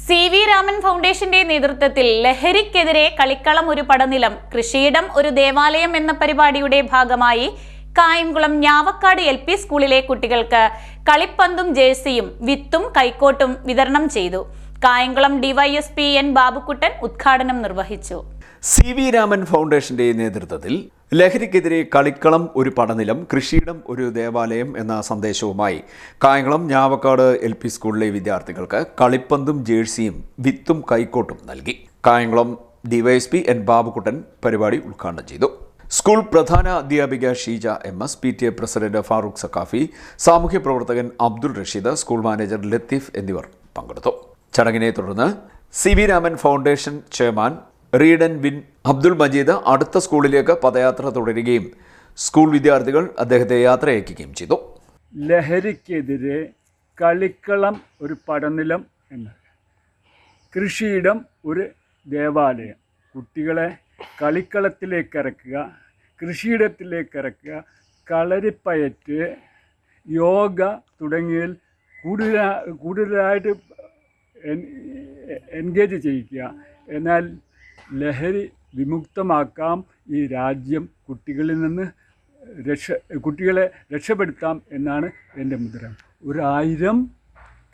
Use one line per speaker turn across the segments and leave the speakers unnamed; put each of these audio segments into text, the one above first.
CV. Raman ഫൗണ്ടേഷന്റെ നേതൃത്വത്തിൽ ലഹരിക്കെതിരെ കളിക്കളം ഒരു പടനിലം, കൃഷിയിടം ഒരു ദേവാലയം എന്ന പരിപാടിയുടെ ഭാഗമായി കായംകുളം ഞാവക്കാട് LP സ്കൂളിലെ കുട്ടികൾക്ക് കളിപ്പന്തും ജേഴ്സിയും വിത്തും കൈക്കോട്ടും വിതരണം ചെയ്തു. Kayamkulam DYSP N. ബാബുക്കുട്ടൻ ഉദ്ഘാടനം നിർവഹിച്ചു.
സി.വി. രാമൻ ഫൗണ്ടേഷന്റെ നേതൃത്വത്തിൽ ലഹരിക്കെതിരെ കളിക്കളം ഒരു പടനിലം, കൃഷിയിടം ഒരു ദേവാലയം എന്ന സന്ദേശവുമായി കായംകുളം ഞാവക്കാട് LP സ്കൂളിലെ വിദ്യാർത്ഥികൾക്ക് കളിപ്പന്തും ജേഴ്സിയും വിത്തും കൈക്കോട്ടും നൽകി. Kayamkulam DYSP N. ബാബുക്കുട്ടൻ പരിപാടി ഉദ്ഘാടനം ചെയ്തു. സ്കൂൾ പ്രധാന അധ്യാപിക Sheeja MS, PTA president Farooq Sakhafi, സാമൂഹ്യ പ്രവർത്തകൻ അബ്ദുൾ റഷീദ്, സ്കൂൾ മാനേജർ ലത്തീഫ് എന്നിവർ പങ്കെടുത്തു. ചടങ്ങിനെ തുടർന്ന് സി.വി. രാമൻ ഫൗണ്ടേഷൻ ചെയർമാൻ റീഡൻ വിൻ അബ്ദുൾ മജീദ് അടുത്ത സ്കൂളിലേക്ക് പദയാത്ര തുടരുകയും സ്കൂൾ വിദ്യാർത്ഥികൾ അദ്ദേഹത്തെ യാത്രയക്കുകയും ചെയ്തു.
ലഹരിക്കെതിരെ കളിക്കളം ഒരു പടനിലം എന്ന്, കൃഷിയിടം ഒരു ദേവാലയം. കുട്ടികളെ കളിക്കളത്തിലേക്ക് ഇറക്കുക, കൃഷിയിടത്തിലേക്ക് ഇറക്കുക, കളരിപ്പയറ്റ്, യോഗ തുടങ്ങിയതിൽ കൂടുതലായിട്ട് എൻഗേജ് ചെയ്യിക്കുക. എന്നാൽ ലഹരി വിമുക്തമാക്കാം ഈ രാജ്യം, കുട്ടികളിൽ നിന്ന് കുട്ടികളെ രക്ഷപ്പെടുത്താം എന്നാണ് എൻ്റെ മുദ്ര. 1000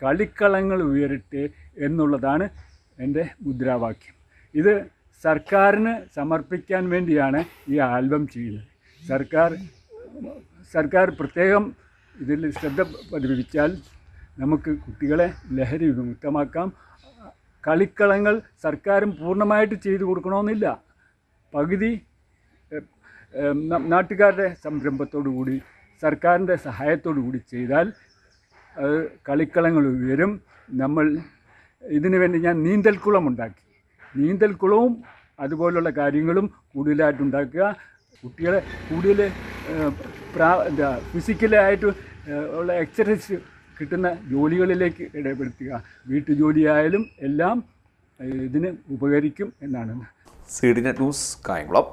കളിക്കളങ്ങൾ ഉയരട്ടെ എന്നുള്ളതാണ് എൻ്റെ മുദ്രാവാക്യം. ഇത് സർക്കാരിന് സമർപ്പിക്കാൻ വേണ്ടിയാണ് ഈ ആൽബം ചെയ്യുന്നത്. സർക്കാർ പ്രത്യേകം ഇതിൽ ശ്രദ്ധ പതിപ്പിച്ചാൽ നമുക്ക് കുട്ടികളെ ലഹരി വിമുക്തമാക്കാം. കളിക്കളങ്ങൾ സർക്കാരും പൂർണ്ണമായിട്ട് ചെയ്തു കൊടുക്കണമെന്നില്ല. പകുതി നാട്ടുകാരുടെ സംരംഭത്തോടു കൂടി, സർക്കാരിൻ്റെ സഹായത്തോടു കൂടി ചെയ്താൽ കളിക്കളങ്ങൾ ഉയരും. ഇതിനു വേണ്ടി ഞാൻ നീന്തൽക്കുളം ഉണ്ടാക്കി. നീന്തൽക്കുളവും അതുപോലുള്ള കാര്യങ്ങളും കൂടുതലായിട്ടുണ്ടാക്കുക. കുട്ടികളെ കൂടുതൽ ഫിസിക്കലായിട്ട് ഉള്ള എക്സർസൈസ് കിട്ടുന്ന ജോലികളിലേക്ക് ഇടപെടുത്തുക. വീട്ടുജോലിയായാലും എല്ലാം ഇതിന് ഉപകരിക്കും എന്നാണ്.
CDNet news, Kayamkulam.